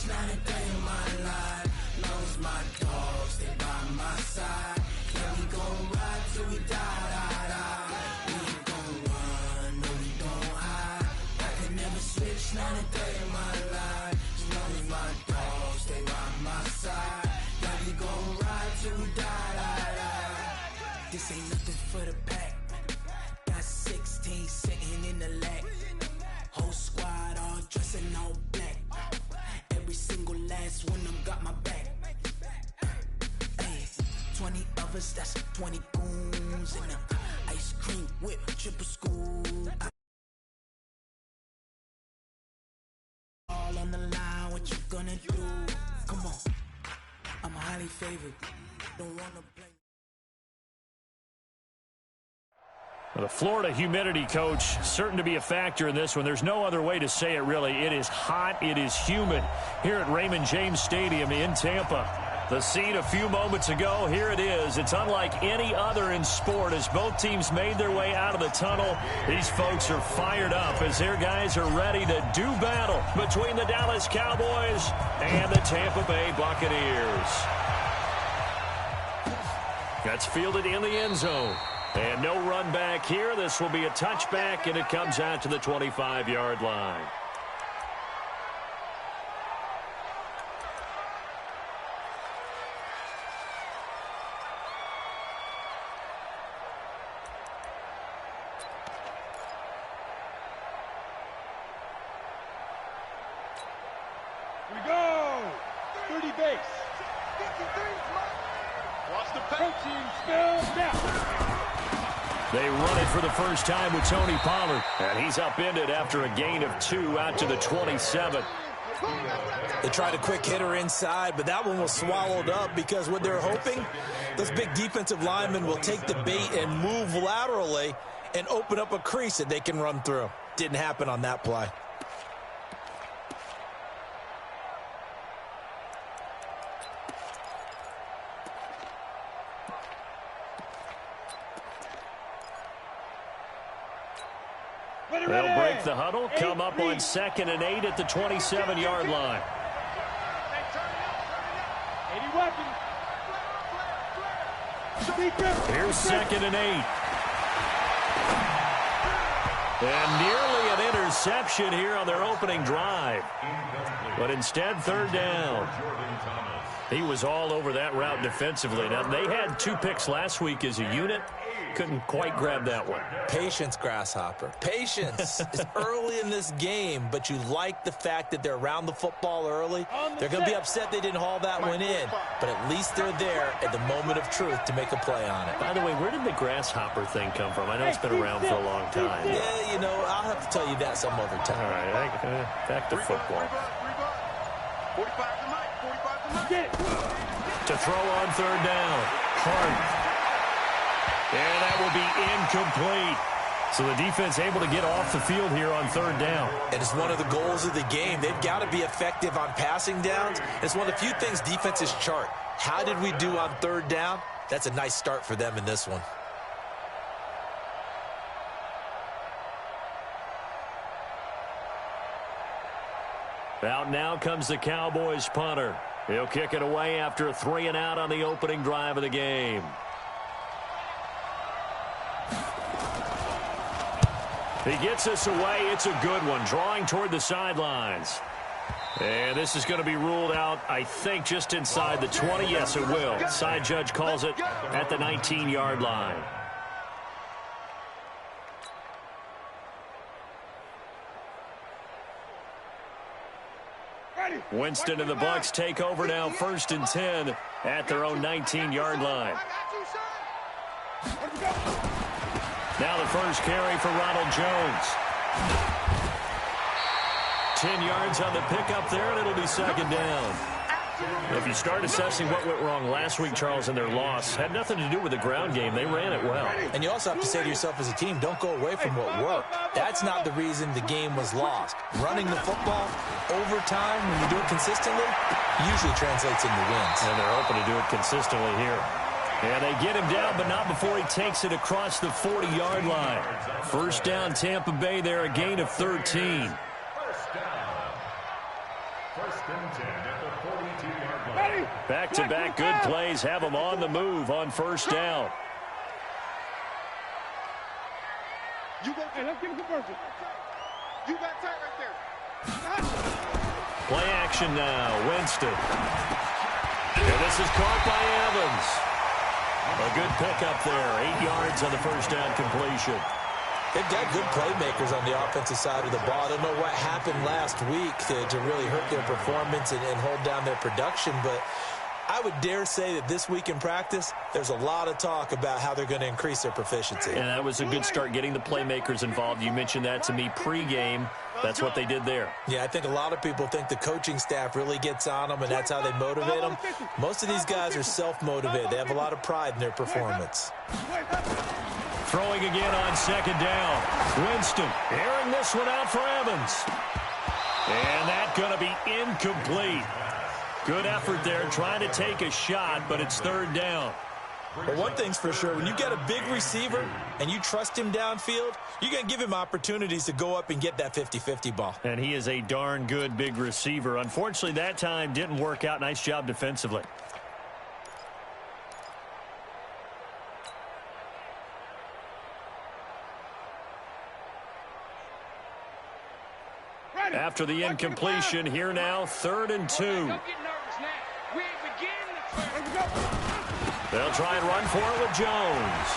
Not a day in my life. Long as my dogs stay by my side. Yeah, we gon' ride till we die, die, die. We ain't gon' run, no, we don't hide. I can never switch, not a day in my life. As long as my dogs stay by my side. Yeah, we gon' ride till we die, die, die. This ain't nothing for the pack. Got 16 sitting in the lag. Whole squad all dressing all black. Every single last one of them got my back. Ay, 20 of us, that's 20 goons. And a ice cream whip, triple scoop. All on the line, what you gonna do? Come on, I'm highly favored. Don't wanna play. The Florida humidity, coach, certain to be a factor in this one. There's no other way to say it, really. It is hot. It is humid here at Raymond James Stadium in Tampa. The scene a few moments ago, here it is. It's unlike any other in sport as both teams made their way out of the tunnel. These folks are fired up as their guys are ready to do battle between the Dallas Cowboys and the Tampa Bay Buccaneers. That's fielded in the end zone. And no run back here. This will be a touchback, and it comes out to the 25-yard line. Here we go. 30 base. Watch the coaching spell down. They run it for the first time with Tony Pollard. And he's upended after a gain of 2 out to the 27. They tried a quick hitter inside, but that one was swallowed up because what they're hoping, those big defensive linemen will take the bait and move laterally and open up a crease that they can run through. Didn't happen on that play. They'll break the huddle, come up on 2nd and 8 at the 27-yard line. Here's 2nd and 8. And nearly an interception here on their opening drive. But instead, 3rd down. He was all over that route defensively. Now, they had 2 picks last week as a unit. Couldn't quite grab that one. Patience, Grasshopper. Patience. It's early in this game, but you like the fact that they're around the football early. They're going to be upset they didn't haul that one in, but at least they're there at the moment of truth to make a play on it. By the way, where did the Grasshopper thing come from? I know it's been around for a long time. Yeah, you know, I'll have to tell you that some other time. All right, back to football. 45 to Mike. To throw on 3rd down. Hart. And that will be incomplete. So the defense able to get off the field here on 3rd down. And it's one of the goals of the game. They've got to be effective on passing downs. It's one of the few things defenses chart. How did we do on 3rd down? That's a nice start for them in this one. Out now comes the Cowboys punter. He'll kick it away after a 3 and out on the opening drive of the game. He gets us away. It's a good one. Drawing toward the sidelines. And this is going to be ruled out, I think, just inside the 20. Yes, it will. Side judge calls it at the 19-yard line. Winston and the Bucs take over now, 1st and 10 at their own 19-yard line. Now the first carry for Ronald Jones. 10 yards on the pickup there, and it'll be 2nd down. If you start assessing what went wrong last week, Charles, in their loss, had nothing to do with the ground game. They ran it well. And you also have to say to yourself as a team, don't go away from what worked. That's not the reason the game was lost. Running the football over time, when you do it consistently, usually translates into wins. And they're hoping to do it consistently here. And they get him down, but not before he takes it across the 40-yard line. First down, Tampa Bay there, a gain of 13. Back-to-back good plays have them on the move on first down. Hey, let's get a conversion. You got tight right there. Play action now, Winston. And this is caught by Evans. A good pickup there, 8 yards on the first down completion. They've got good playmakers on the offensive side of the ball. I don't know what happened last week to really hurt their performance and hold down their production, but I would dare say that this week in practice, there's a lot of talk about how they're going to increase their proficiency. And that was a good start, getting the playmakers involved. You mentioned that to me pregame. That's what they did there. Yeah, I think a lot of people think the coaching staff really gets on them, and that's how they motivate them. Most of these guys are self-motivated. They have a lot of pride in their performance. Throwing again on second down. Winston airing this one out for Evans. And that's going to be incomplete. Good effort there, trying to take a shot, but it's third down. But one thing's for sure, when you get a big receiver and you trust him downfield, you're going to give him opportunities to go up and get that 50-50 ball. And he is a darn good big receiver. Unfortunately, that time didn't work out. Nice job defensively. After the incompletion, here now, 3rd and 2. They'll try and run for it with Jones.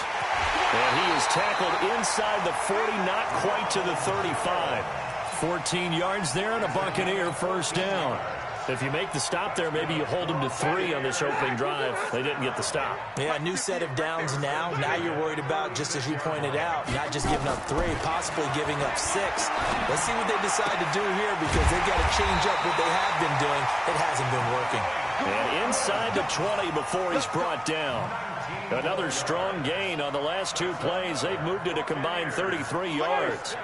And he is tackled inside the 40, not quite to the 35. 14 yards there and a Buccaneer first down. If you make the stop there, maybe you hold them to 3 on this opening drive. They didn't get the stop. Yeah, new set of downs now. Now you're worried about, just as you pointed out, not just giving up 3, possibly giving up 6. Let's see what they decide to do here, because they've got to change up what they have been doing. It hasn't been working. And inside the 20 before he's brought down. Another strong gain on the last 2 plays. They've moved it a combined 33 yards.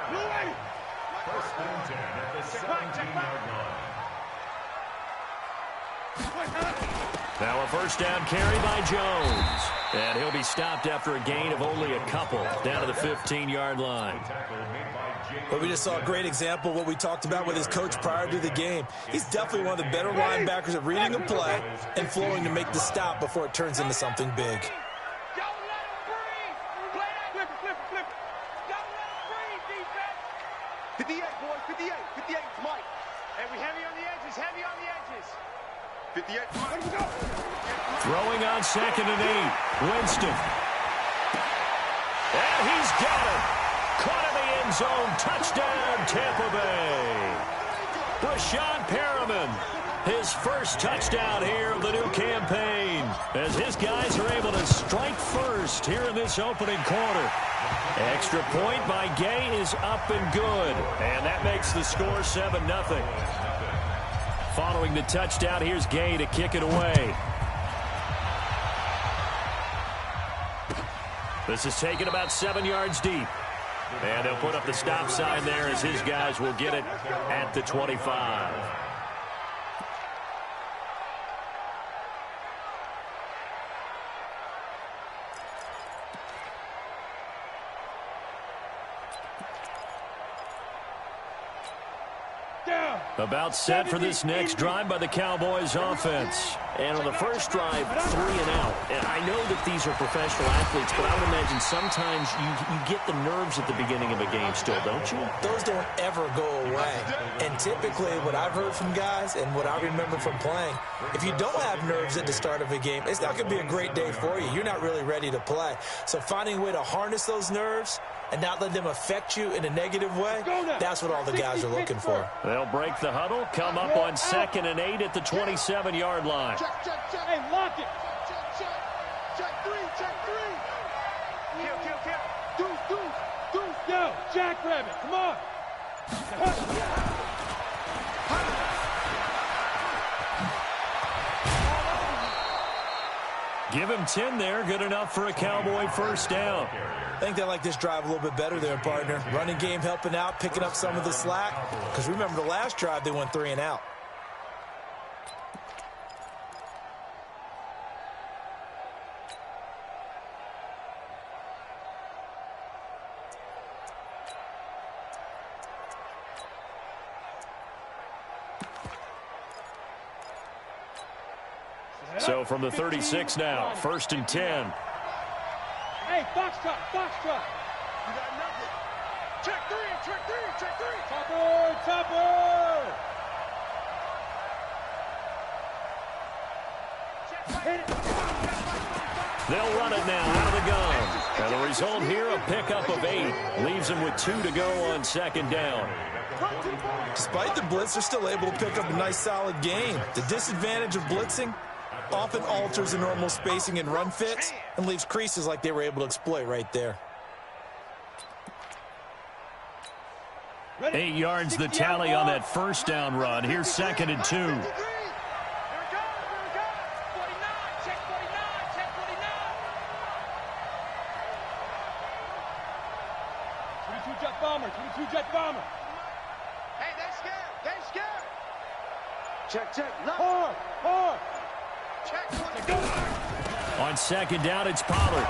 Now a first down carry by Jones. And he'll be stopped after a gain of only a couple, down to the 15-yard line. But we just saw a great example of what we talked about with his coach prior to the game. He's definitely one of the better linebackers at reading a play and flowing to make the stop before it turns into something big. Throwing on 2nd and 8. Winston. And he's got it. Caught in the end zone. Touchdown, Tampa Bay. Brashad Perriman, his first touchdown here of the new campaign, as his guys are able to strike first here in this opening quarter. Extra point by Gay is up and good. And that makes the score 7-0. Following the touchdown, here's Gay to kick it away. This is taken about 7 yards deep. And they'll put up the stop sign there as his guys will get it at the 25. About set for this next drive by the Cowboys offense. And on the first drive, 3 and out. And I know that these are professional athletes, but I would imagine sometimes you get the nerves at the beginning of a game still, don't you? Those don't ever go away. And typically what I've heard from guys and what I remember from playing, if you don't have nerves at the start of a game, it's not going to be a great day for you. You're not really ready to play. So finding a way to harness those nerves and not let them affect you in a negative way, that's what all the guys are looking for. They'll break the huddle, come up on 2nd and 8 at the 27-yard line. Hey, lock it. Check 3. Kill. Deuce, go. Jackrabbit, come on. Give him 10 there. Good enough for a Cowboy first down. I think they like this drive a little bit better there, partner. Running game helping out, picking up some of the slack. Because remember the last drive, they went 3 and out. So from the 36 now, 1st and 10. Hey, box truck, box truck. You got nothing. Check 3, check 3, check 3. Topper, topper. Hit it. They'll run it now out of the gun. And the result here, a pickup of 8. Leaves them with 2 to go on 2nd down. Despite the blitz, they're still able to pick up a nice solid gain. The disadvantage of blitzing often alters the normal spacing and run fits and leaves creases like they were able to exploit right there. 8 yards the tally on that first down run. Here's 2nd and 2. Jet bomber, 22 jet bomber. Hey, they scared, they scared. Check, hard, hard. On 2nd down, it's Pollard.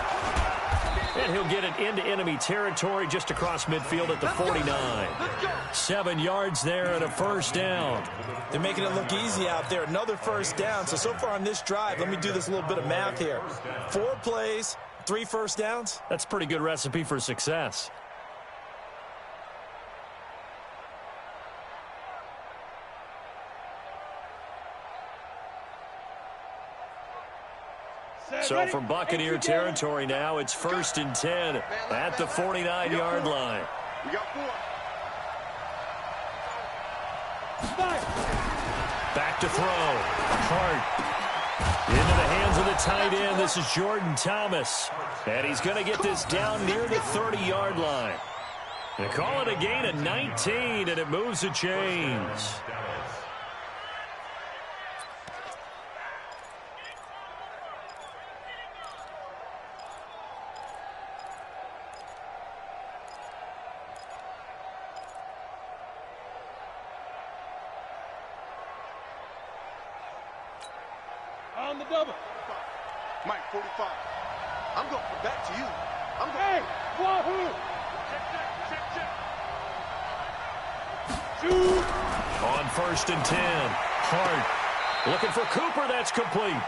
And he'll get it into enemy territory just across midfield at the 49. 7 yards there and a first down. They're making it look easy out there. Another first down. So far on this drive, let me do this little bit of math here. 4 plays, 3 first downs. That's a pretty good recipe for success. So from Buccaneer territory now, it's 1st and 10 at the 49-yard line. We got 4. Back to throw. Hart into the hands of the tight end. This is Jordan Thomas. And he's going to get this down near the 30-yard line. They call it a gain of 19, and it moves the chains. On the double. Mike, 45. I'm going back to you. I'm going. Hey, wahoo! Check. Shoot! On 1st and 10, Hart looking for Cooper. That's complete.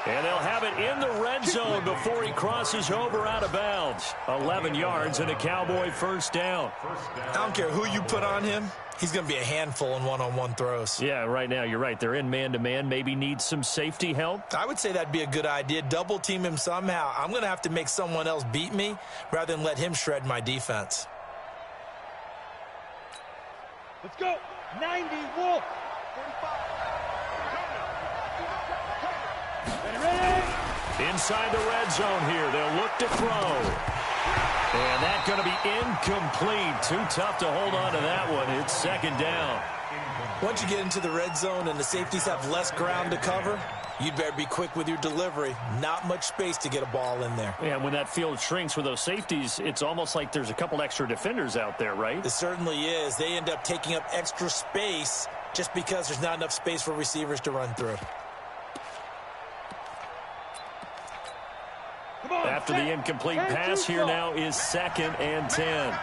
And they'll have it in the red zone before he crosses over out of bounds. 11 yards and a Cowboy first down. I don't care who you put on him. He's going to be a handful in one-on-one throws. Yeah, right now, you're right. They're in man-to-man. Maybe needs some safety help. I would say that'd be a good idea. Double team him somehow. I'm going to have to make someone else beat me rather than let him shred my defense. Let's go. 90, Wolf. 45. Ready? Inside the red zone here. They'll look to throw. And that's going to be incomplete. Too tough to hold on to that one. It's 2nd down. Once you get into the red zone and the safeties have less ground to cover, you'd better be quick with your delivery. Not much space to get a ball in there. Yeah, when that field shrinks with those safeties, it's almost like there's a couple extra defenders out there, right? It certainly is. They end up taking up extra space just because there's not enough space for receivers to run through. After the incomplete pass, here now is 2nd and 10.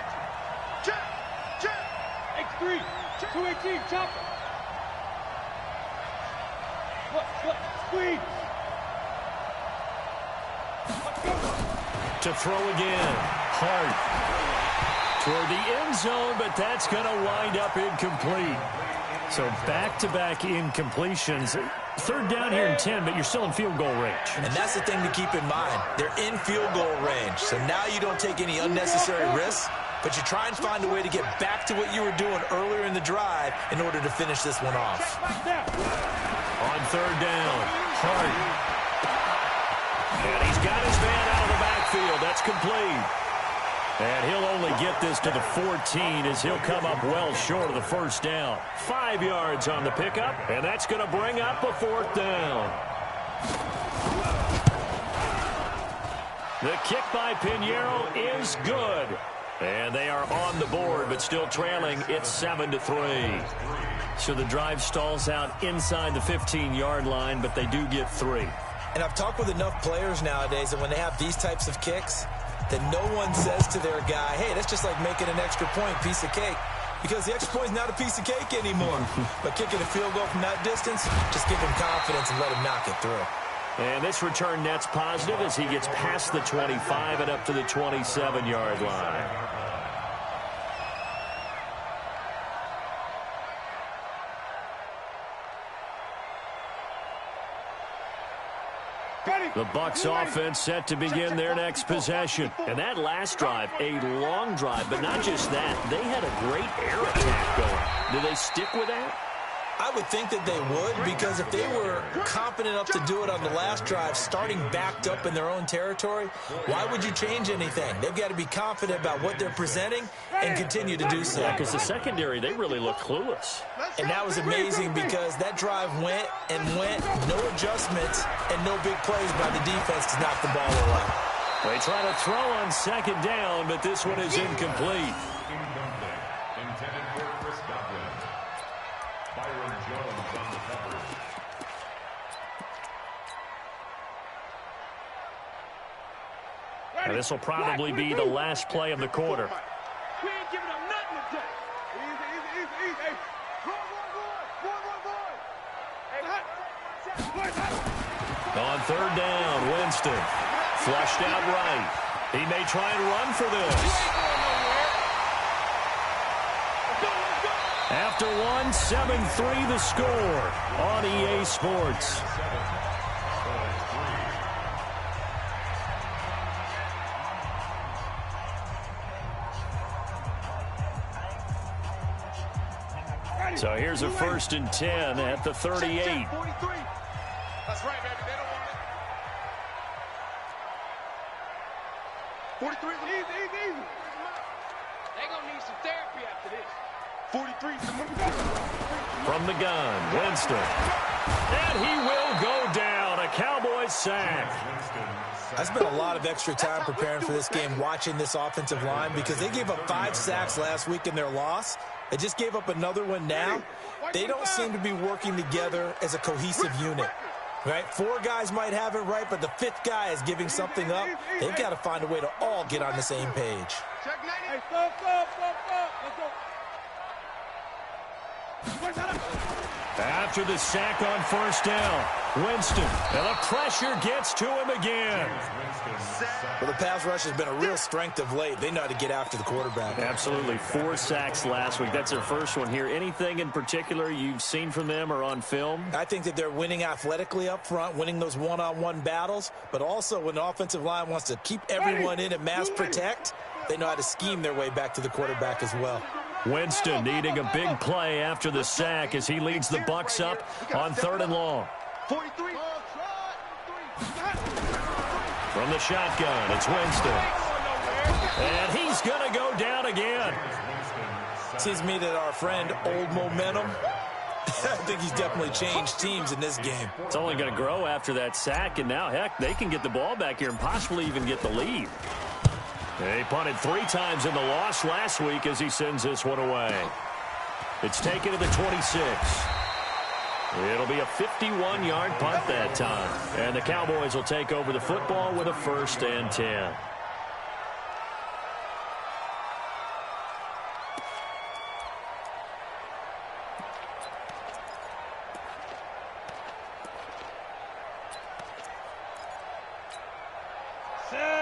Check. X3. 218. Chopper. What? Squeeze. To throw again. Hart toward the end zone, but that's going to wind up incomplete. So back-to-back incompletions. 3rd down here and 10, but you're still in field goal range. And that's the thing to keep in mind. They're in field goal range. So now you don't take any unnecessary risks, but you try and find a way to get back to what you were doing earlier in the drive in order to finish this one off. On 3rd down, Hart. And he's got his man out of the backfield. That's complete. And he'll only get this to the 14 as he'll come up well short of the first down. 5 yards on the pickup, and that's going to bring up a 4th down. The kick by Pinheiro is good. And they are on the board, but still trailing. It's 7-3. So the drive stalls out inside the 15-yard line, but they do get 3. And I've talked with enough players nowadays that when they have these types of kicks, that no one says to their guy, hey, that's just like making an extra point, piece of cake. Because the extra point is not a piece of cake anymore. But kicking a field goal from that distance, just give him confidence and let him knock it through. And this return net's positive as he gets past the 25 and up to the 27-yard line. The Bucs offense set to begin their next possession. And that last drive, a long drive, but not just that. They had a great air attack going. Do they stick with that? I would think that they would, because if they were confident enough to do it on the last drive, starting backed up in their own territory, why would you change anything? They've got to be confident about what they're presenting and continue to do so. Yeah, because the secondary, they really looked clueless. And that was amazing because that drive went and went, no adjustments, and no big plays by the defense to knock the ball away. They try to throw on second down, but this one is incomplete. This will probably be the last play of the quarter. We ain't giving up nothing today. Easy. Hey, run. On third down, Winston. Flushed out right. He may try and run for this. After one, 7-3 the score on EA Sports. So here's a 1st and 10 at the 38. That's right, baby. They don't want it. 43. Easy. They gonna need some therapy after this. 43. From the gun, Winston. And he will go down. A Cowboys sack. I spent a lot of extra time preparing for this game, watching this offensive line, because they gave up 5 sacks last week in their loss. They just gave up another one now. They don't seem to be working together as a cohesive unit. Right? 4 guys might have it right, but the 5th guy is giving something up. They've got to find a way to all get on the same page. Hey, stop. Let's go. After the sack on 1st down, Winston, and the pressure gets to him again. Well, the pass rush has been a real strength of late. They know how to get after the quarterback. Absolutely. 4 sacks last week. That's their first one here. Anything in particular you've seen from them or on film? I think that they're winning athletically up front, winning those one-on-one battles, but also when the offensive line wants to keep everyone in and mass protect, they know how to scheme their way back to the quarterback as well. Winston needing a big play after the sack as he leads the Bucs up on 3rd and long. 43. From the shotgun, it's Winston. And he's going to go down again. Seems to me that our friend, Old Momentum, I think he's definitely changed teams in this game. It's only going to grow after that sack, and now, heck, they can get the ball back here and possibly even get the lead. They punted 3 times in the loss last week as he sends this one away. It's taken to the 26. It'll be a 51-yard punt that time. And the Cowboys will take over the football with a 1st and 10.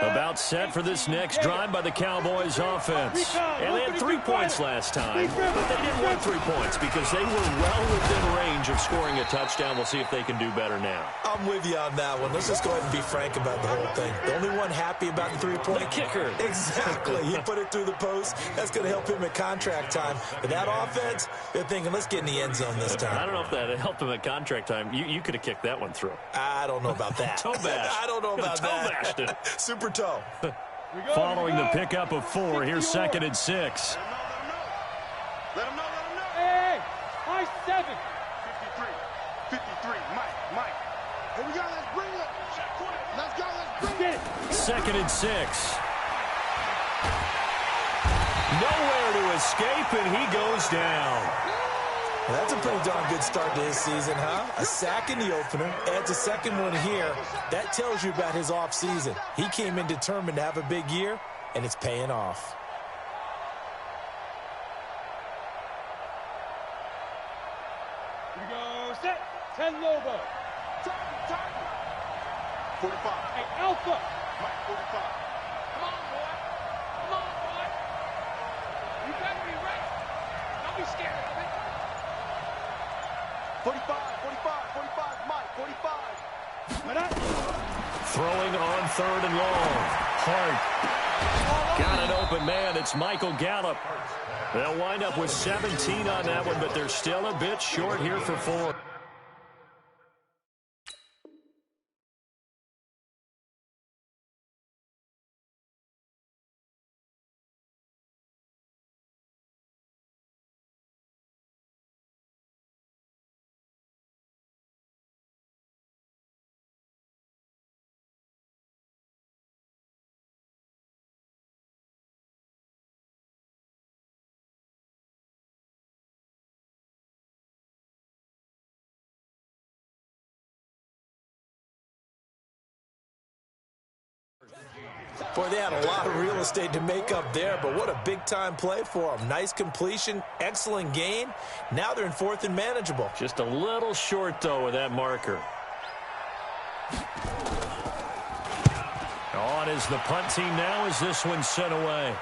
About set for this next drive by the Cowboys offense. And they had 3 points last time, but they didn't want 3 points because they were well within range of scoring a touchdown. We'll see if they can do better now. I'm with you on that one. Let's just go ahead and be frank about the whole thing. The only one happy about the 3-point. The kicker. Exactly. He put it through the post. That's going to help him at contract time. But that offense, they're thinking, let's get in the end zone this time. I don't know if that helped him at contract time. You could have kicked that one through. I don't know about that. Toe bash. I don't know about that. Toe bashed it. Super toe. Following the pickup of 4, here's 2nd and 6. Let him know. Hey, high 7. 53. Mike. Here we go, let's bring it. Let's go, let's bring it. 2nd and 6. Nowhere to escape, and he goes down. Well, that's a pretty darn good start to his season, huh? A sack in the opener, adds a second one here. That tells you about his offseason. He came in determined to have a big year, and it's paying off. Here we go, set. 10 Lobo. 45. Hey, Alpha. Mike, 45. Come on, boy. Come on, boy. You better be ready. Don't be scared of it. 45, 45, Mike, 45. Throwing on 3rd and long. Hart. Got an open man. It's Michael Gallup. They'll wind up with 17 on that one, but they're still a bit short here for 4. Boy, they had a lot of real estate to make up there, but what a big-time play for them. Nice completion, excellent gain. Now they're in 4th and manageable. Just a little short, though, with that marker. On is the punt team now as this one's sent away.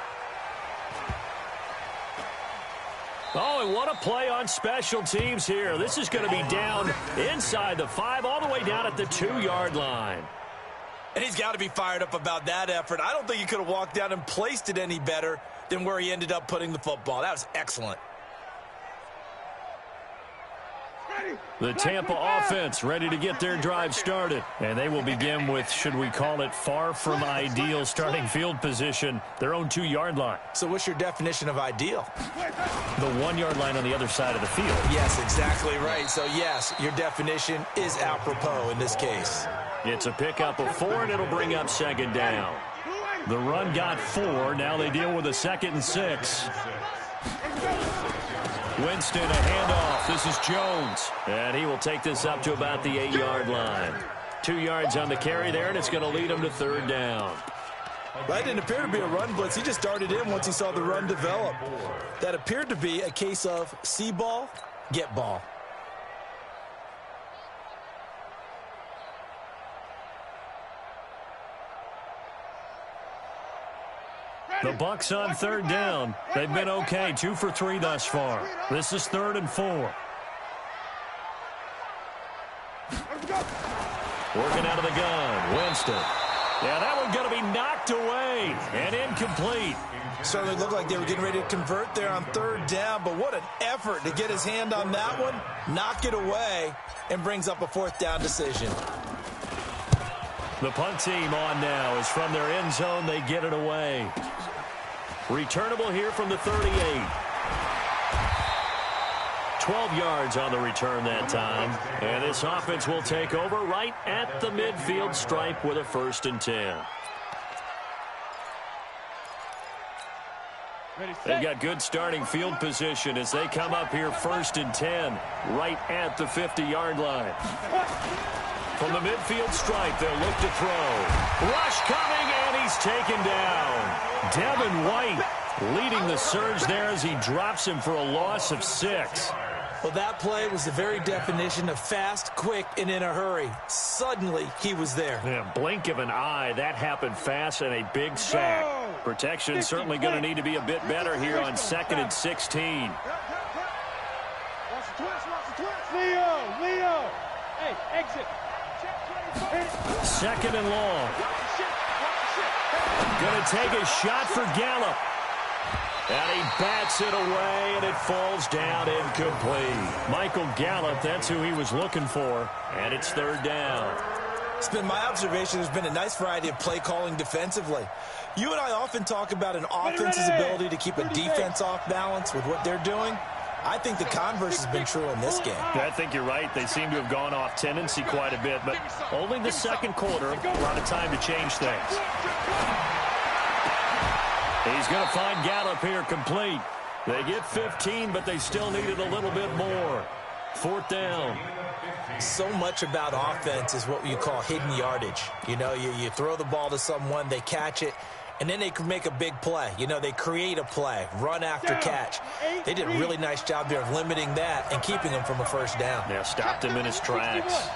Oh, and what a play on special teams here. This is going to be down inside the 5, all the way down at the 2-yard line. And he's got to be fired up about that effort. I don't think he could have walked down and placed it any better than where he ended up putting the football. That was excellent. The Tampa offense ready to get their drive started. And they will begin with, should we call it, far from ideal starting field position, their own 2-yard line. So what's your definition of ideal? The 1-yard line on the other side of the field. Yes, exactly right. So, yes, your definition is apropos in this case. It's a pickup of 4, and it'll bring up 2nd down. The run got 4. Now they deal with a 2nd and 6. Winston, a handoff. This is Jones. And he will take this up to about the 8-yard line. 2 yards on the carry there, and it's going to lead him to 3rd down. That didn't appear to be a run blitz. He just darted in once he saw the run develop. That appeared to be a case of see ball, get ball. The Bucs on 3rd down. They've been okay, 2 for 3 thus far. This is 3rd and 4. Working out of the gun, Winston. Yeah, that one's going to be knocked away and incomplete. Certainly looked like they were getting ready to convert there on 3rd down, but what an effort to get his hand on that one, knock it away, and brings up a 4th down decision. The punt team on now is from their end zone. They get it away. Returnable here from the 38. 12 yards on the return that time. And this offense will take over right at the midfield stripe with a 1st and 10. They've got good starting field position as they come up here 1st and 10 right at the 50-yard line. From the midfield stripe, they'll look to throw. Rush coming, and he's taken down. Devin White leading the surge there as he drops him for a loss of 6. Well, that play was the very definition of fast, quick, and in a hurry. Suddenly, he was there. Yeah, blink of an eye, that happened fast and a big sack. Protection certainly going to need to be a bit better here on 2nd and 16. Leo! Hey, exit! 2nd and long. Going to take a shot for Gallup. And he bats it away, and it falls down incomplete. Michael Gallup, that's who he was looking for, and it's 3rd down. It's been my observation there's been a nice variety of play calling defensively. You and I often talk about an offense's ability to keep a defense off balance with what they're doing. I think the converse has been true in this game. Yeah, I think you're right. They seem to have gone off tendency quite a bit, but only the second quarter, a lot of time to change things. He's going to find Gallup here complete. They get 15, but they still needed a little bit more. 4th down. So much about offense is what you call hidden yardage. You know, you throw the ball to someone, they catch it, and then they can make a big play. You know, they create a play, run after catch. They did a really nice job there of limiting that and keeping him from a first down. Yeah, stopped him in his tracks.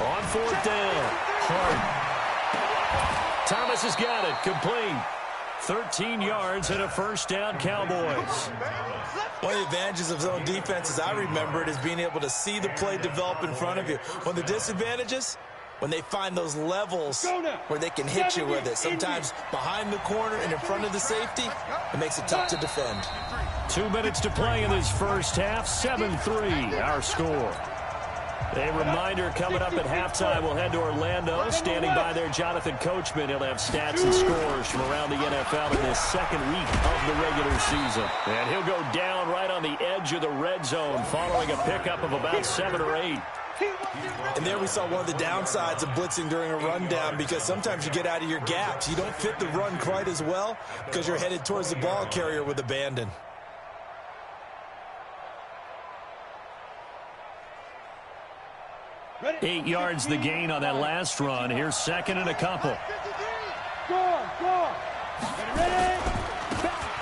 On 4th down, Hart. Thomas has got it, complete. 13 yards and a first down, Cowboys. One of the advantages of zone defense, as I remember it, is being able to see the play develop in front of you. One of the disadvantages, when they find those levels where they can hit you with it, sometimes behind the corner and in front of the safety, it makes it tough to defend. 2 minutes to play in this first half, 7-3 our score. A reminder, coming up at halftime, we'll head to Orlando. Standing by there, Jonathan Coachman. He'll have stats and scores from around the NFL in this second week of the regular season. And he'll go down right on the edge of the red zone following a pickup of about 7 or 8. And there we saw one of the downsides of blitzing during a rundown, because sometimes you get out of your gaps. You don't fit the run quite as well because you're headed towards the ball carrier with abandon. Eight yards the gain on that last run. Here's second and a couple.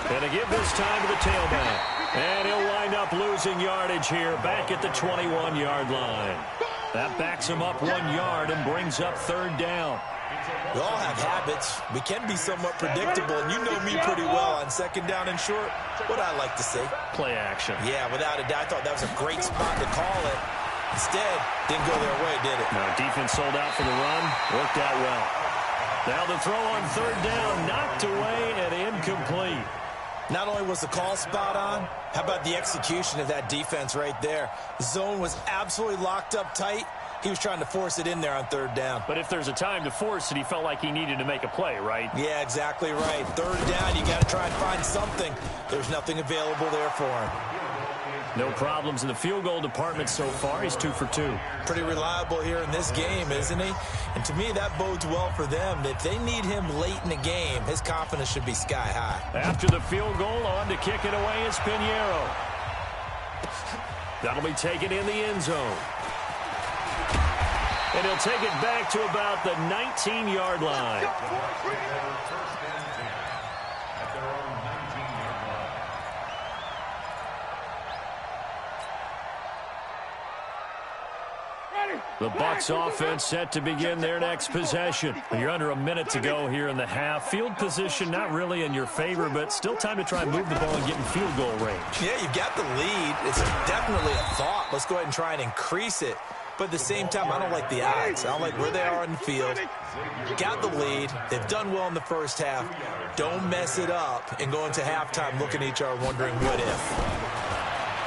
And to give this time to the tailback. And he'll wind up losing yardage here back at the 21-yard line. That backs him up 1 yard and brings up 3rd down. We all have habits. We can be somewhat predictable, and you know me pretty well on 2nd down and short. What I like to see. Play action. Yeah, without a doubt. I thought that was a great spot to call it. Instead, didn't go their way, did it? No, defense sold out for the run. Worked out well. Now the throw on 3rd down, knocked away and incomplete. Not only was the call spot on, how about the execution of that defense right there? The zone was absolutely locked up tight. He was trying to force it in there on 3rd down. But if there's a time to force it, he felt like he needed to make a play, right? Yeah, exactly right. 3rd down, you got to try and find something. There's nothing available there for him. No problems in the field goal department so far. He's 2 for 2. Pretty reliable here in this game, isn't he? And to me, that bodes well for them. If they need him late in the game, his confidence should be sky high. After the field goal, on to kick it away is Pinheiro. That'll be taken in the end zone. And he'll take it back to about the 19-yard line. The Bucs offense set to begin their next possession. You're under a minute to go here in the half. Field position not really in your favor, but still time to try and move the ball and get in field goal range. Yeah, you've got the lead. It's definitely a thought. Let's go ahead and try and increase it. But at the same time, I don't like the odds. I don't like where they are on the field. Got the lead. They've done well in the first half. Don't mess it up and go into halftime looking at each other wondering what if.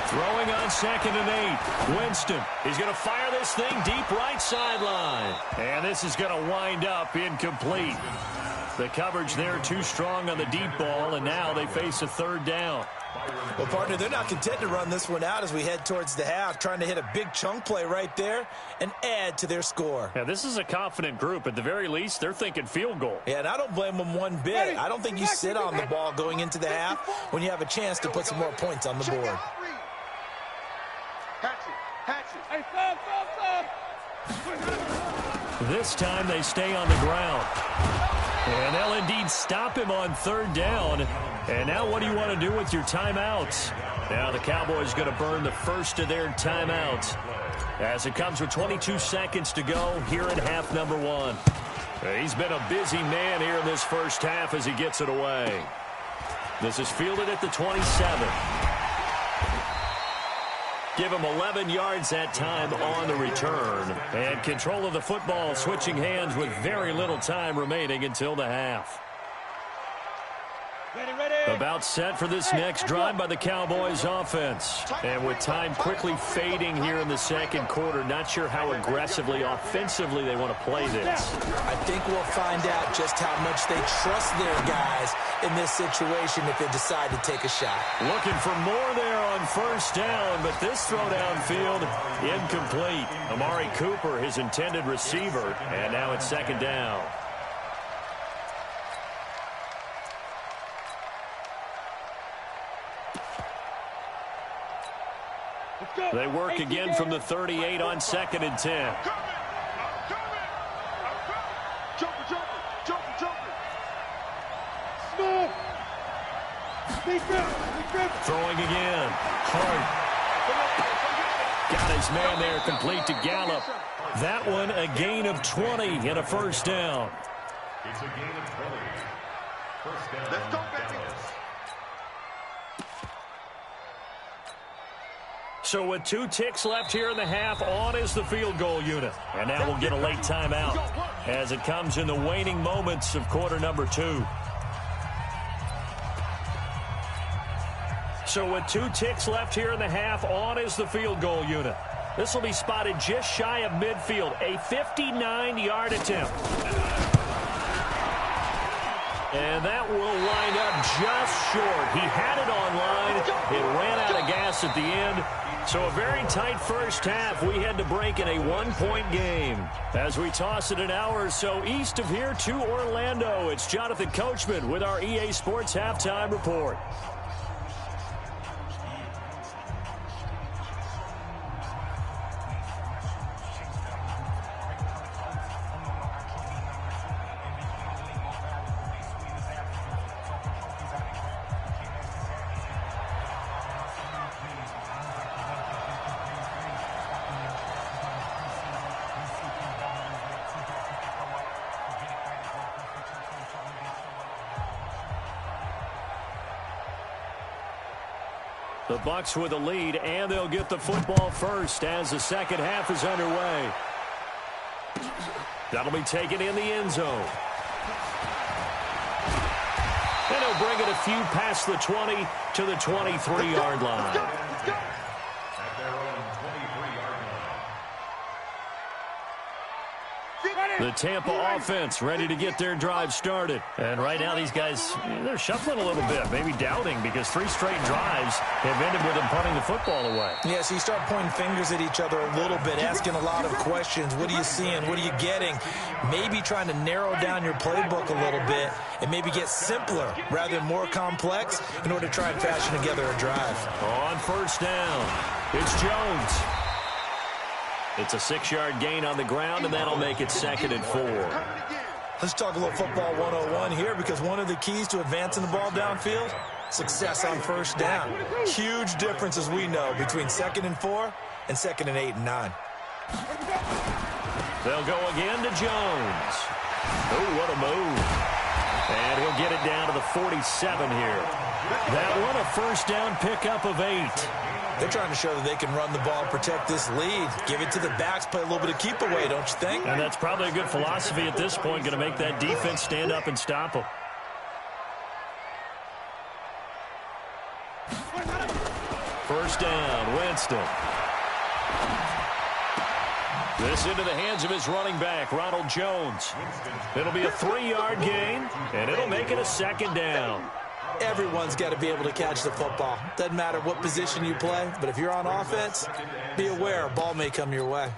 Throwing on 2nd and 8. Winston. He's going to fire this thing deep right sideline. And this is going to wind up incomplete. The coverage there too strong on the deep ball, and now they face a 3rd down. Well, partner, they're not content to run this one out as we head towards the half, trying to hit a big chunk play right there and add to their score. Yeah, this is a confident group. At the very least, they're thinking field goal. Yeah, and I don't blame them one bit. I don't think you sit on the ball going into the half when you have a chance to put some more points on the board. This time they stay on the ground. And they'll indeed stop him on 3rd down. And now what do you want to do with your timeouts? Now the Cowboys going to burn the first of their timeouts as it comes with 22 seconds to go here in half number 1. He's been a busy man here in this first half as he gets it away. This is fielded at the 27. Give him 11 yards that time on the return. And control of the football switching hands with very little time remaining until the half. About set for this next drive by the Cowboys offense. And with time quickly fading here in the second quarter, not sure how aggressively, offensively they want to play this. I think we'll find out just how much they trust their guys in this situation if they decide to take a shot. Looking for more there on first down, but this throw downfield incomplete. Amari Cooper, his intended receiver, and now it's second down. They work again from the 38 on 2nd and 10. Throwing again. Hart. Got his man there, complete to Gallup. That one a gain of 20 and a first down. It's a gain of 20. First down. Let's go, baby. So with 2 ticks left here in the half, on is the field goal unit. And now we'll get a late timeout as it comes in the waning moments of quarter number 2. So with 2 ticks left here in the half, on is the field goal unit. This will be spotted just shy of midfield, a 59-yard attempt. And that will wind up just short. He had it on line. It ran out of gas at the end. So a very tight first half. We had to break in a 1-point game. As we toss it an hour or so east of here to Orlando, it's Jonathan Coachman with our EA Sports Halftime Report. The Bucs with a lead, and they'll get the football first as the second half is underway. That'll be taken in the end zone. And he'll bring it a few past the 20 to the 23-yard line. The Tampa offense ready to get their drive started. And right now these guys, they're shuffling a little bit, maybe doubting, because 3 straight drives have ended with them punting the football away. Yeah, so you start pointing fingers at each other a little bit, asking a lot of questions. What are you seeing? What are you getting? Maybe trying to narrow down your playbook a little bit and maybe get simpler rather than more complex in order to try and fashion together a drive. On first down, it's Jones. It's a 6-yard gain on the ground, and that'll make it 2nd and 4. Let's talk a little football 101 here, because one of the keys to advancing the ball downfield, success on first down. Huge difference, as we know, between 2nd and 4 and 2nd and 8 and 9. They'll go again to Jones. Oh, what a move. And he'll get it down to the 47 here. That one, a first down pickup of 8. They're trying to show that they can run the ball and protect this lead. Give it to the backs, play a little bit of keep away, don't you think? And that's probably a good philosophy at this point, going to make that defense stand up and stop them. First down, Winston. This into the hands of his running back, Ronald Jones. It'll be a 3-yard gain, and it'll make it a 2nd down. Everyone's got to be able to catch the football. Doesn't matter what position you play, but if you're on offense, be aware a ball may come your way.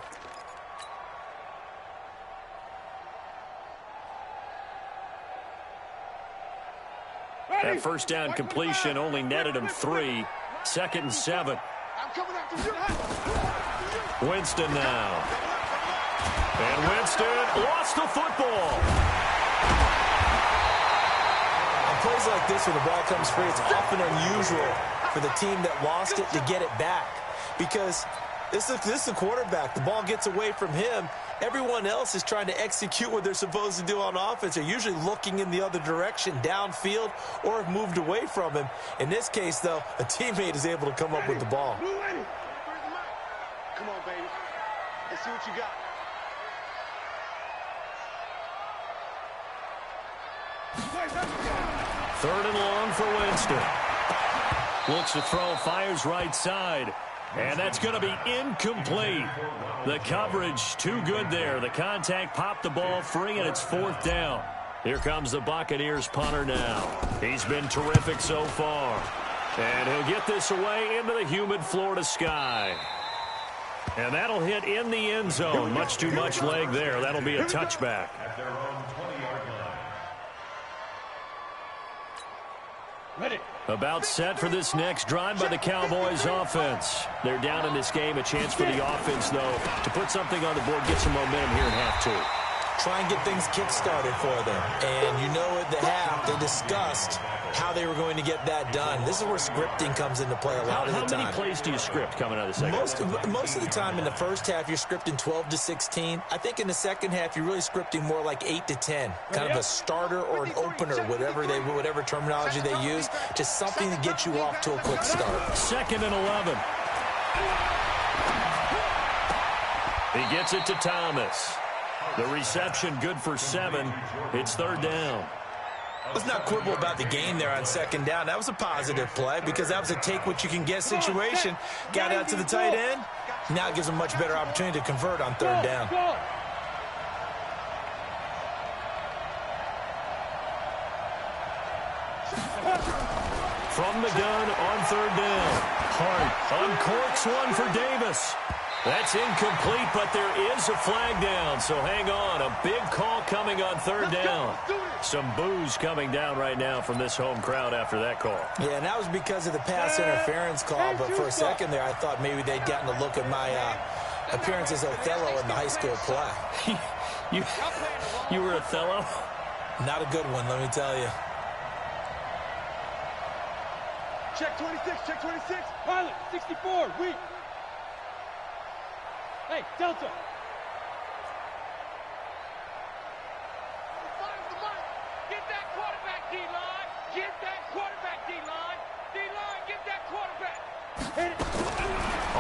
That first down completion only netted him 3. 2nd and 7. Winston now. And Winston lost the football. Plays like this, when the ball comes free, it's often unusual for the team that lost it to get it back, because this is the quarterback. The ball gets away from him. Everyone else is trying to execute what they're supposed to do on offense. They're usually looking in the other direction, downfield, or have moved away from him. In this case, though, a teammate is able to come up with the ball. Come on, baby. Let's see what you got. 3rd and long for Winston. Looks to throw, fires right side. And that's going to be incomplete. The coverage too good there. The contact popped the ball free, and it's 4th down. Here comes the Buccaneers punter now. He's been terrific so far. And he'll get this away into the humid Florida sky. And that'll hit in the end zone. Much too much leg there. That'll be a touchback. Ready. About set for this next drive by the Cowboys offense. They're down in this game. A chance for the offense, though, to put something on the board, get some momentum here in half 2. Try and get things kick-started for them. And you know at the half, they discussed how they were going to get that done. This is where scripting comes into play a lot of the time. How many plays do you script coming out of the second? Most of the time in the first half, you're scripting 12 to 16. I think in the second half, you're really scripting more like 8 to 10. Kind of a starter or an opener, whatever terminology they use. Just something to get you off to a quick start. 2nd and 11. He gets it to Thomas. The reception good for 7. It's 3rd down. Let's not quibble about the gain there on 2nd down. That was a positive play because that was a take-what-you-can-get situation. Got out to the tight end. Now it gives them much better opportunity to convert on 3rd down. From the gun on 3rd down. Hart uncorks one for Davis. That's incomplete, but there is a flag down, so hang on. A big call coming on 3rd down. Some boos coming down right now from this home crowd after that call. Yeah, and that was because of the pass interference call, but for a second there, I thought maybe they'd gotten a look at my appearance as Othello in the high school play. You were Othello? Not a good one, let me tell you. Check 26, check 26. Pilot, 64, weak. Hey, Delta. Get that quarterback, D-line. Get that quarterback, D-line. D-line, get that quarterback. Hit it.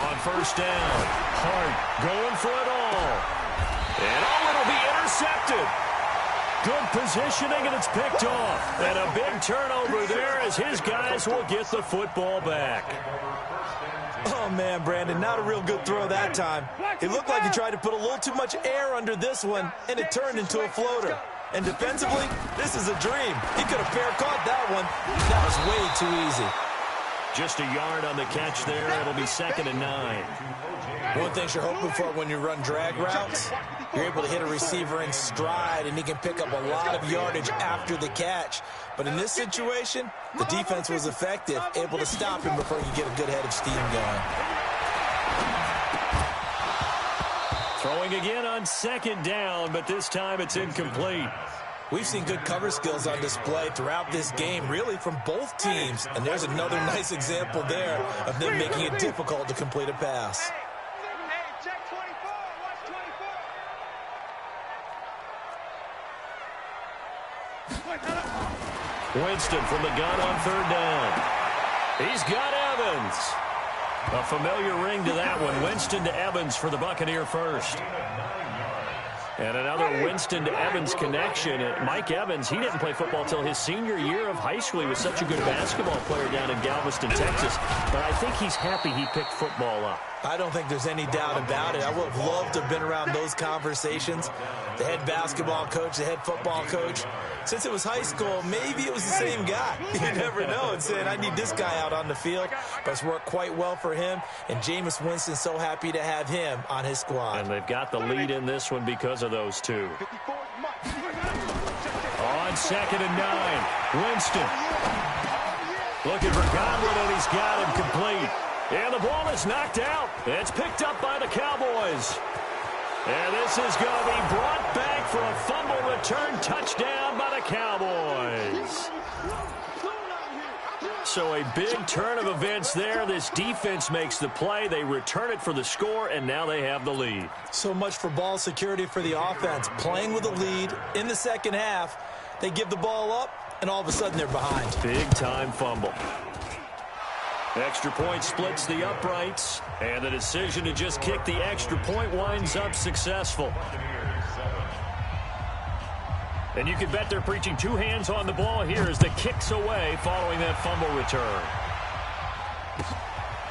On 1st down, Hart going for it all. And it'll be intercepted. Good positioning, and it's picked off. And a big turnover there as his guys will get the football back. Oh, man, Brandon, not a real good throw that time. It looked like he tried to put a little too much air under this one, and it turned into a floater. And defensively, this is a dream. He could have fair caught that one. That was way too easy. Just a yard on the catch there. It'll be 2nd and 9. One thing you're hoping for when you run drag routes, you're able to hit a receiver in stride, and he can pick up a lot of yardage after the catch. But in this situation, the defense was effective, able to stop him before he could get a good head of steam going. Throwing again on 2nd down, but this time it's incomplete. We've seen good cover skills on display throughout this game, really from both teams. And there's another nice example there of them making it difficult to complete a pass. Winston from the gun on 3rd down. He's got Evans. A familiar ring to that one. Winston to Evans for the Buccaneer first. And another Winston to Evans connection. Mike Evans, he didn't play football until his senior year of high school. He was such a good basketball player down in Galveston, Texas. But I think he's happy he picked football up. I don't think there's any doubt about it. I would have loved to have been around those conversations. The head basketball coach, the head football coach. Since it was high school, maybe it was the same guy. You never know. And saying, I need this guy out on the field. But it's worked quite well for him. And Jameis Winston's so happy to have him on his squad. And they've got the lead in this one because of those two. On 2nd and 9, Winston. Looking for Godwin, and he's got him complete. And the ball is knocked out. It's picked up by the Cowboys. And this is going to be brought back for a fumble return touchdown by the Cowboys. So a big turn of events there. This defense makes the play. They return it for the score, and now they have the lead. So much for ball security for the offense. Playing with a lead in the second half, they give the ball up, and all of a sudden they're behind. Big-time fumble. Extra point splits the uprights, and the decision to just kick the extra point winds up successful. And you can bet they're preaching two hands on the ball here as the kick's away following that fumble return.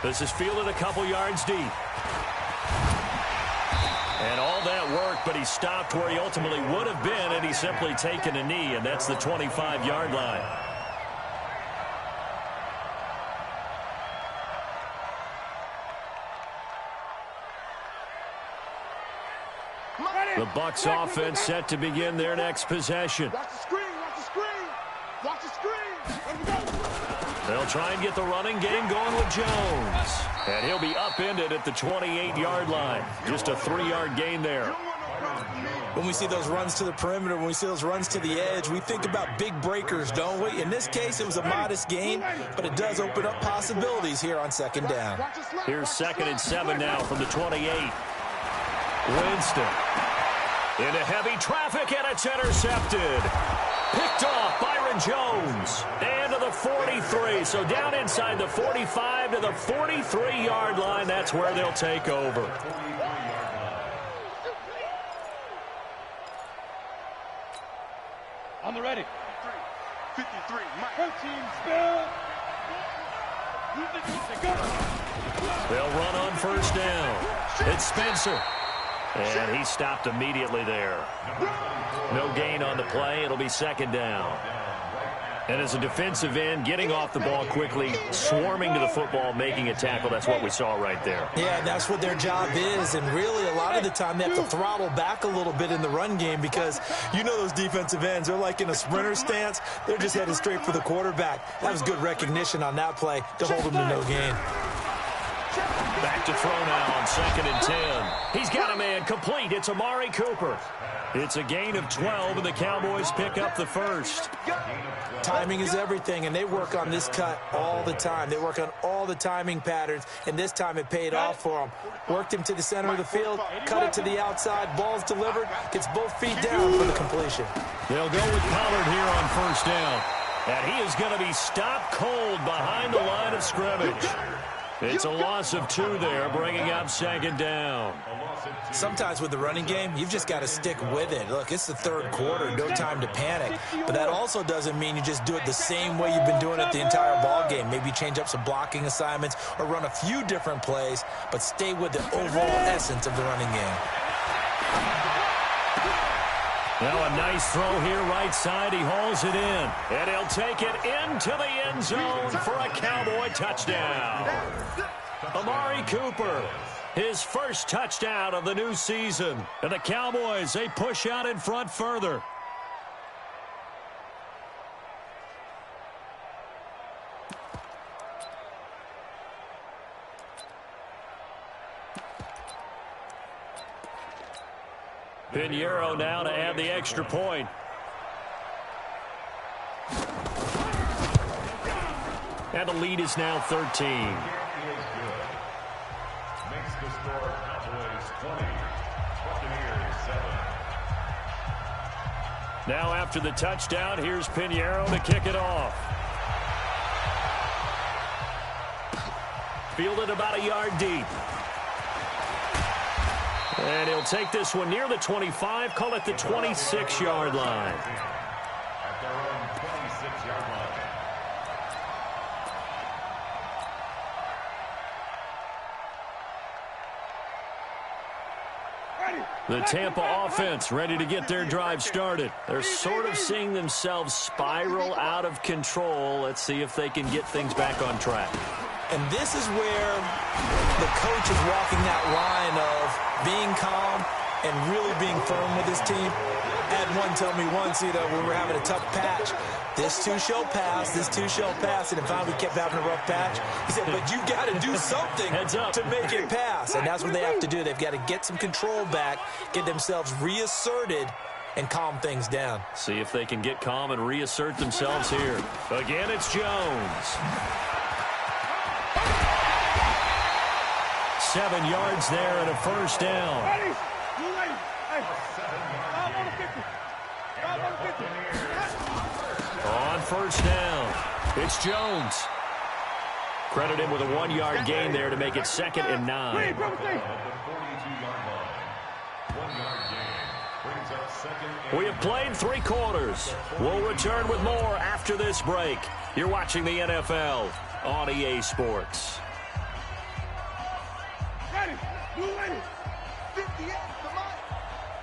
This is fielded a couple yards deep. And all that work, but he stopped where he ultimately would have been, and he's simply taken a knee, and that's the 25-yard line. The Bucs offense set to begin their next possession. Watch the screen, watch the screen, watch the screen. They'll try and get the running game going with Jones. And he'll be upended at the 28-yard line. Just a 3-yard gain there. When we see those runs to the perimeter, when we see those runs to the edge, we think about big breakers, don't we? In this case, it was a modest gain, but it does open up possibilities here on second down. Here's 2nd and 7 now from the 28. Winston into heavy traffic, and it's intercepted. Picked off Byron Jones. And to the 43. So down inside the 45 to the 43-yard line. That's where they'll take over. On the ready. 53. My team spell. They'll run on first down. It's Spencer. And he stopped immediately there. No gain on the play. It'll be second down. And as a defensive end, getting off the ball quickly, swarming to the football, making a tackle, that's what we saw right there. Yeah, and that's what their job is. And really, a lot of the time, they have to throttle back a little bit in the run game because you know those defensive ends, they're like in a sprinter stance. They're just headed straight for the quarterback. That was good recognition on that play to hold them to no gain. Back to throw now on 2nd and 10. He's got a man complete. It's Amari Cooper. It's a gain of 12, and the Cowboys pick up the first. Timing is everything, and they work on this cut all the time. They work on all the timing patterns, and this time it paid off for them. Worked him to the center of the field, cut it to the outside, ball's delivered, gets both feet down for the completion. They'll go with Pollard here on first down. And he is going to be stopped cold behind the line of scrimmage. It's a loss of 2 there, bringing up second down. Sometimes with the running game, you've just got to stick with it. Look, it's the third quarter, no time to panic. But that also doesn't mean you just do it the same way you've been doing it the entire ball game. Maybe change up some blocking assignments or run a few different plays, but stay with the overall essence of the running game. Now a nice throw here right side. He hauls it in. And he'll take it into the end zone for a Cowboy touchdown. Amari Cooper, his first touchdown of the new season. And the Cowboys, they push out in front further. Pinheiro now to add the extra point. And the lead is now 13. Makes the score Cowboys 20, Buccaneers 7. Now after the touchdown, here's Pinheiro to kick it off. Fielded about a yard deep. And he'll take this one near the 25, call it the 26-yard line. At their own 26-yard line. The Tampa offense ready to get their drive started. They're sort of seeing themselves spiral out of control. Let's see if they can get things back on track. And this is where the coach is walking that line of being calm and really being firm with his team. I had one tell me once, when we were having a tough patch, this too shall pass, this too shall pass. And finally we kept having a rough patch. He said, but you got to do something to make it pass. And that's what they have to do. They've got to get some control back, get themselves reasserted, and calm things down. See if they can get calm and reassert themselves here. Again, it's Jones. 7 yards there and a first down. On first down, it's Jones. Credit him with a 1-yard gain there to make it 2nd and 9. Brings up second. We have played 3 quarters. We'll return with more after this break. You're watching the NFL on EA Sports. Ready. You ready. 58. Come on.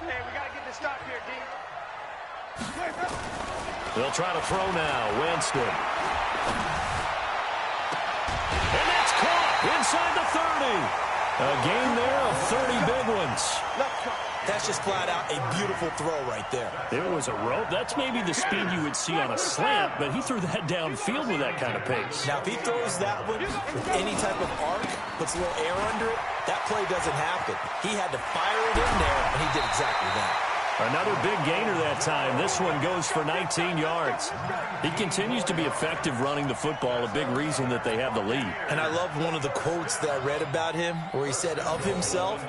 Hey, we got to get this stop here, D. They'll try to throw now. Winston. And that's caught inside the 30. A gain there of 30 big ones. That's just flat out a beautiful throw right there. It was a rope. That's maybe the speed you would see on a slant, but he threw that downfield with that kind of pace. Now, if he throws that one with any type of arc, puts a little air under it, that play doesn't happen. He had to fire it in there, and he did exactly that. Another big gainer that time. This one goes for 19 yards. He continues to be effective running the football, a big reason that they have the lead. And I love one of the quotes that I read about him where he said of himself,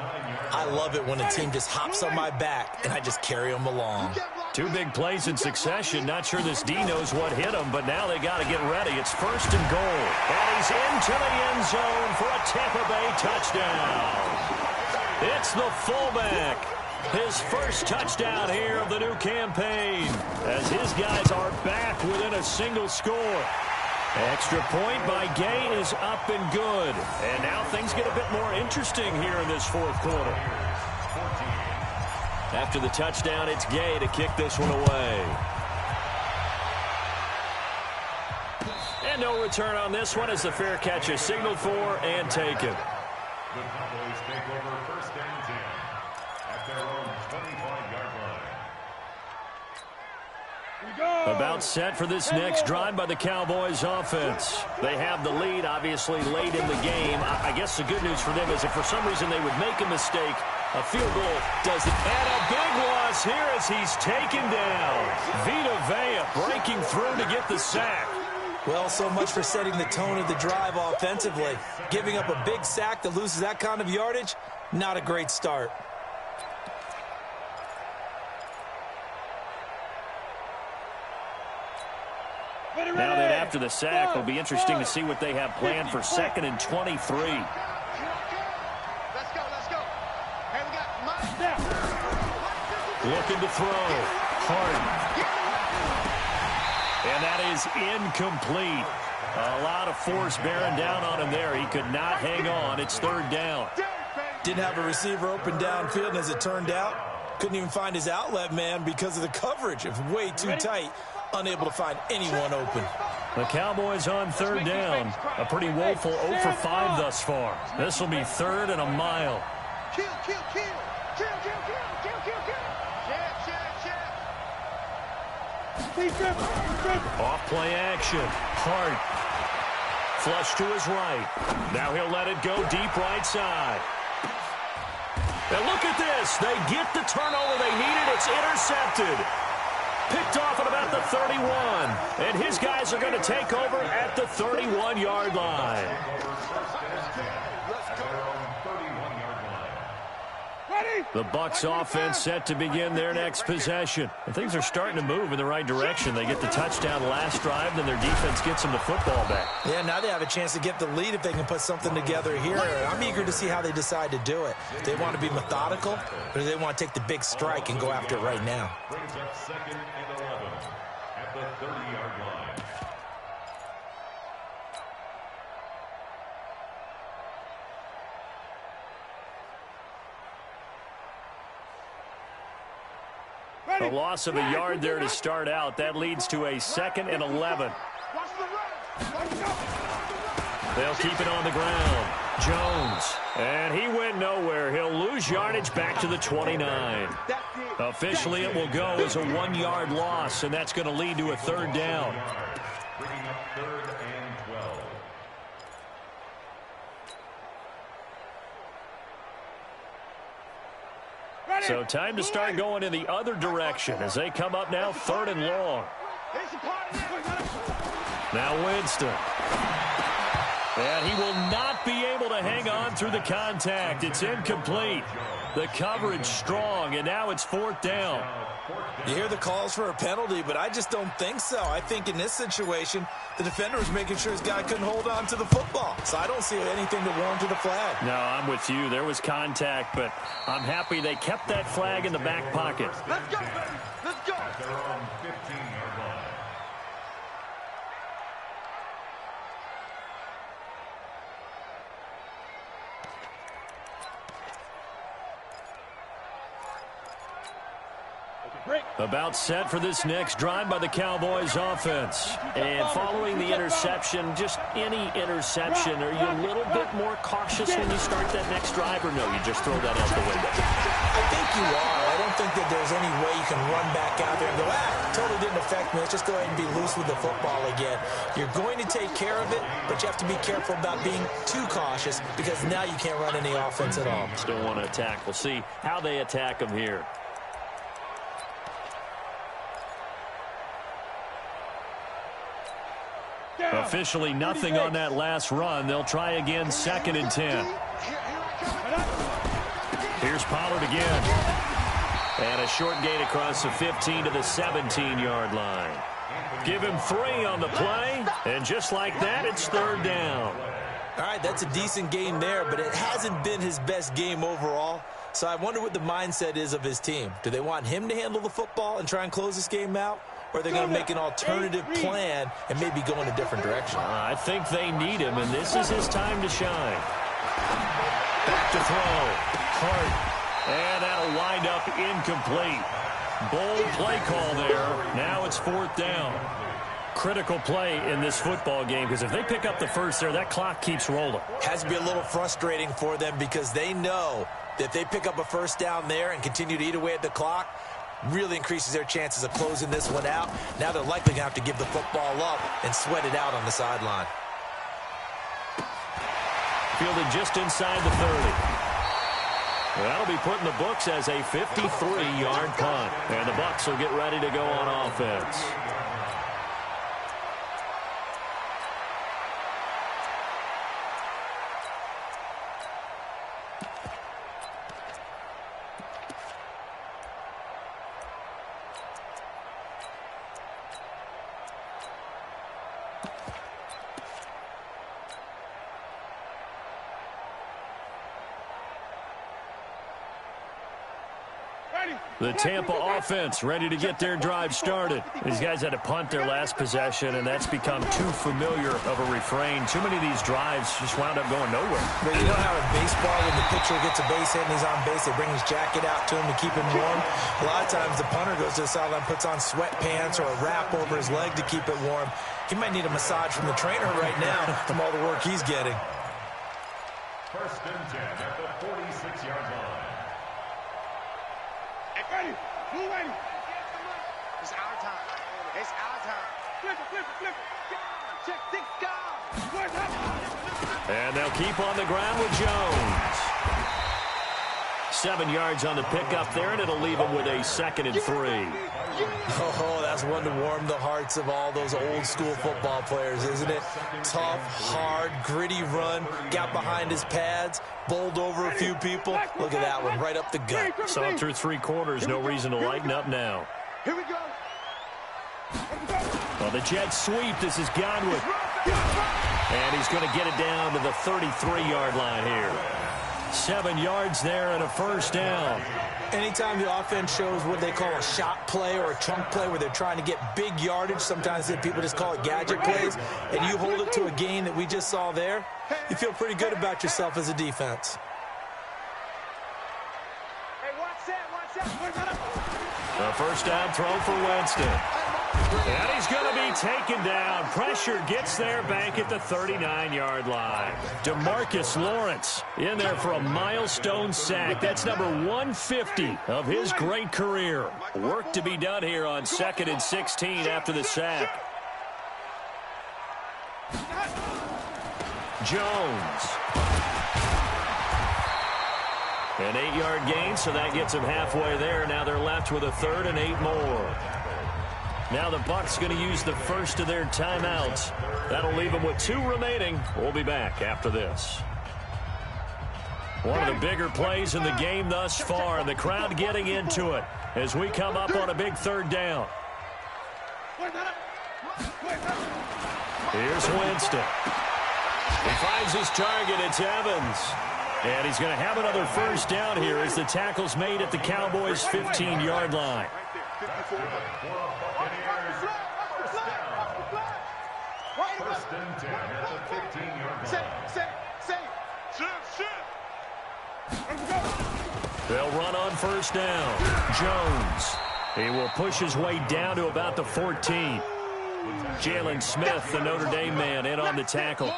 I love it when a team just hops on my back and I just carry them along. 2 big plays in succession. Not sure this D knows what hit him, but now they got to get ready. It's 1st and goal. And he's into the end zone for a Tampa Bay touchdown. It's the fullback. His first touchdown here of the new campaign as his guys are back within a single score. Extra point by Gay is up and good. And now things get a bit more interesting here in this 4th quarter. After the touchdown, it's Gay to kick this one away. And no return on this one as the fair catch is signaled for and taken. The Cowboys take over 1st and 10 at their own 25-yard line. About set for this next drive by the Cowboys offense. They have the lead, obviously, late in the game. I guess the good news for them is if for some reason they would make a mistake, a field goal does it. And a big loss here as he's taken down. Vita Vea breaking through to get the sack. Well, so much for setting the tone of the drive offensively. Giving up a big sack that loses that kind of yardage, not a great start. Now then, after the sack, it'll be interesting to see what they have planned for 2nd and 23. Let's go, let's go. Hey, we got Mike. Looking to throw. Hart. And that is incomplete. A lot of force bearing down on him there. He could not hang on. It's 3rd down. Didn't have a receiver open downfield, and as it turned out, couldn't even find his outlet man because of the coverage. It was way too tight. Unable to find anyone open. The Cowboys on 3rd down. A pretty woeful 0 for 5 thus far. This will be 3rd and a mile. Kill, kill, kill. Kill, kill, kill, kill, kill, kill. Check. Off play action. Hart. Flush to his right. Now he'll let it go deep right side. And look at this. They get the turnover they needed. It's intercepted. Picked off at about the 31. And his guys are going to take over at the 31-yard line. The Bucs offense set to begin their next possession. And things are starting to move in the right direction. They get the touchdown last drive, then their defense gets them the football back. Yeah, now they have a chance to get the lead if they can put something together here. I'm eager to see how they decide to do it. They want to be methodical, or do they want to take the big strike and go after it right now? Brings up 2nd and 11 at the 30-yard line. A loss of a yard there to start out. That leads to a 2nd and 11. They'll keep it on the ground. Jones. And he went nowhere. He'll lose yardage back to the 29. Officially, it will go as a 1-yard loss, and that's going to lead to a 3rd down. Bringing up 3rd and 12. So time to start going in the other direction as they come up now 3rd and long. Now Winston. And he will not be able to hang on through the contact. It's incomplete. The coverage strong, and now it's 4th down. You hear the calls for a penalty, but I just don't think so. I think in this situation, the defender was making sure his guy couldn't hold on to the football. So I don't see anything to warrant a flag. No, I'm with you. There was contact, but I'm happy they kept that flag in the back pocket. Let's go, baby. Let's go. At their own 15-yard line. About set for this next drive by the Cowboys offense. And following the interception, just any interception, are you a little bit more cautious when you start that next drive, or no, you just throw that out the window? I think you are. I don't think that there's any way you can run back out there and go, totally didn't affect me. Let's just go ahead and be loose with the football again. You're going to take care of it, but you have to be careful about being too cautious because now you can't run any offense at all. Still want to attack. We'll see how they attack them here. Officially nothing on that last run. They'll try again, 2nd and 10. Here's Pollard again. And a short gain across the 15 to the 17-yard line. Give him 3 on the play, and just like that, it's 3rd down. All right, that's a decent game there, but it hasn't been his best game overall. So I wonder what the mindset is of his team. Do they want him to handle the football and try and close this game out? Or are they going to make an alternative plan and maybe go in a different direction? I think they need him, and this is his time to shine. Back to throw. Hart. And that'll wind up incomplete. Bold play call there. Now it's 4th down. Critical play in this football game, because if they pick up the first there, that clock keeps rolling. Has to be a little frustrating for them because they know that if they pick up a first down there and continue to eat away at the clock, really increases their chances of closing this one out. Now they're likely going to have to give the football up and sweat it out on the sideline. Fielded just inside the 30. That'll be put in the books as a 53-yard punt. And the Bucs will get ready to go on offense. The Tampa offense ready to get their drive started. These guys had to punt their last possession, and that's become too familiar of a refrain. Too many of these drives just wound up going nowhere. But you know how in baseball, when the pitcher gets a base hit and he's on base, they bring his jacket out to him to keep him warm? A lot of times the punter goes to the sideline, puts on sweatpants or a wrap over his leg to keep it warm. He might need a massage from the trainer right now from all the work he's getting. 1st and 10 at the 46-yard line. Move ready. It's our time. It's our time. Flip it, flip it, flip it. Check, tick, go. And they'll keep on the ground with Jones. 7 yards on the pickup there, and it'll leave him with a 2nd and 3. Oh, that's one to warm the hearts of all those old school football players, isn't it? Tough, hard, gritty run, got behind his pads, bowled over a few people. Look at that one, right up the gut. Saw him through 3 quarters, no reason to lighten up now. Here we go. Well, the jet sweep, this is Godwin. And he's going to get it down to the 33-yard line here. 7 yards there and a 1st down. Anytime the offense shows what they call a shot play or a chunk play where they're trying to get big yardage, sometimes people just call it gadget plays, and you hold it to a gain that we just saw there, you feel pretty good about yourself as a defense. Hey, watch that. A 1st down throw for Winston. And he's going to be taken down. Pressure gets there back at the 39-yard line. DeMarcus Lawrence in there for a milestone sack. That's number 150 of his great career. Work to be done here on 2nd and 16 after the sack. Jones. An 8-yard gain, so that gets him halfway there. Now they're left with a 3rd and 8 more. Now the Bucs going to use the first of their timeouts. That'll leave them with 2 remaining. We'll be back after this. One of the bigger plays in the game thus far, and the crowd getting into it as we come up on a big third down. Here's Winston. He finds his target. It's Evans. And he's going to have another first down here as the tackle's made at the Cowboys' 15-yard line. First and 10 at the 15-yard line. They'll run on first down. Jones. He will push his way down to about the 14. Jalen Smith, the Notre Dame man, in on the tackle.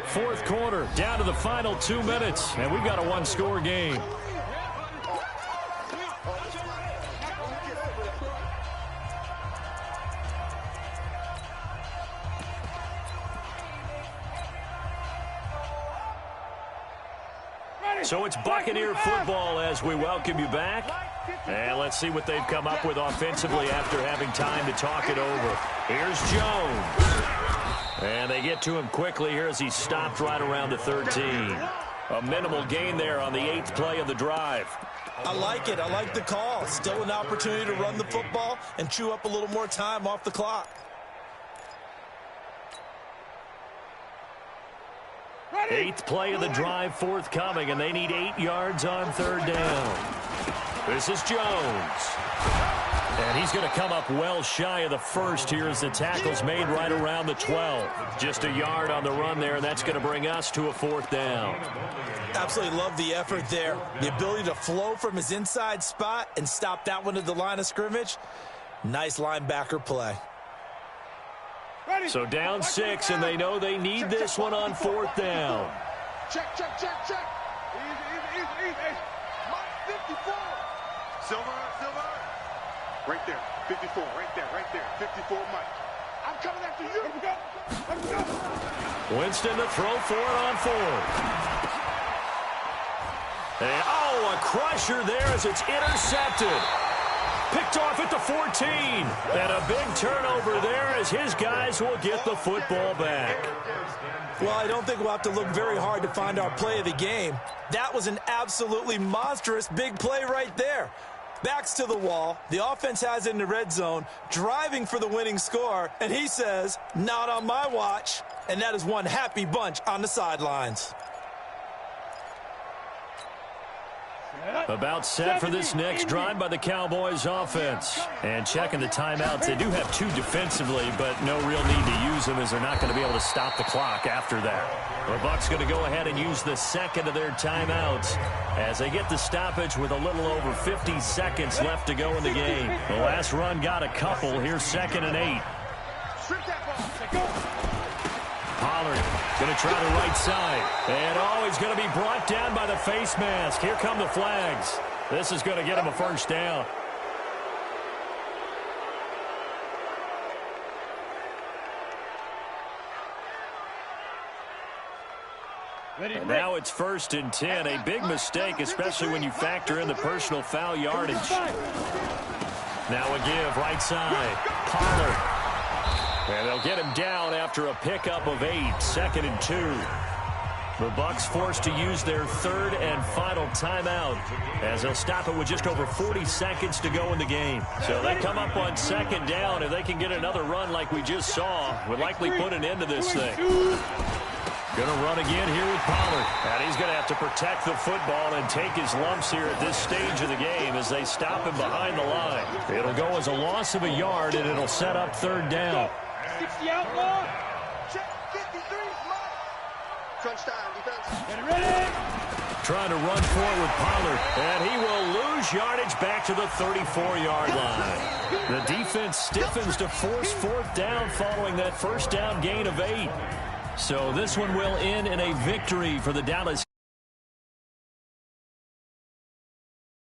Fourth quarter, down to the final 2 minutes, and we've got a one-score game. So it's Buccaneer football as we welcome you back. And let's see what they've come up with offensively after having time to talk it over. Here's Jones. And they get to him quickly here as he stopped right around the 13. A minimal gain there on the 8th play of the drive. I like it. I like the call. Still an opportunity to run the football and chew up a little more time off the clock. Eighth play of the drive forthcoming, and they need 8 yards on third down. This is Jones. And he's going to come up well shy of the first here as the tackle's made right around the 12. Just a yard on the run there, and that's going to bring us to a fourth down. Absolutely love the effort there. The ability to flow from his inside spot and stop that one at the line of scrimmage. Nice linebacker play. So down 6, and they know they need this one on fourth down. Check. Easy. 54. Silver. Right there. 54. Right there. 54, Mike. I'm coming after you. Let's go. Winston to throw for it on fourth. And, a crusher there as it's intercepted. Picked off at the 14. And a big turnover there as his guys will get the football back. Well, I don't think we'll have to look very hard to find our play of the game. That was an absolutely monstrous big play right there. Backs to the wall. The offense has it in the red zone, driving for the winning score. And he says, not on my watch. And that is one happy bunch on the sidelines. About set for this next drive by the Cowboys offense. And checking the timeouts. They do have 2 defensively, but no real need to use them as they're not going to be able to stop the clock after that. The Bucs going to go ahead and use the second of their timeouts as they get the stoppage with a little over 50 seconds left to go in the game. The last run got a couple. Here's 2nd and 8. Pollard going to try the right side. And he's going to be brought down by the face mask. Here come the flags. This is going to get him a first down. And now it's 1st and 10. A big mistake, especially when you factor in the personal foul yardage. Now a give right side. Pollard. And they'll get him down after a pickup of 8, 2nd and 2. The Bucs forced to use their 3rd and final timeout as they'll stop it with just over 40 seconds to go in the game. So they come up on 2nd down. If they can get another run like we just saw, would likely put an end to this thing. Going to run again here with Pollard. And he's going to have to protect the football and take his lumps here at this stage of the game as they stop him behind the line. It'll go as a loss of a yard, and it'll set up 3rd down. 60 outlaw. Check 53. Crunch time, defense. Get ready. Trying to run forward with Pollard, and he will lose yardage back to the 34-yard line. The defense stiffens to force 4th down following that first down gain of 8. So this one will end in a victory for the Dallas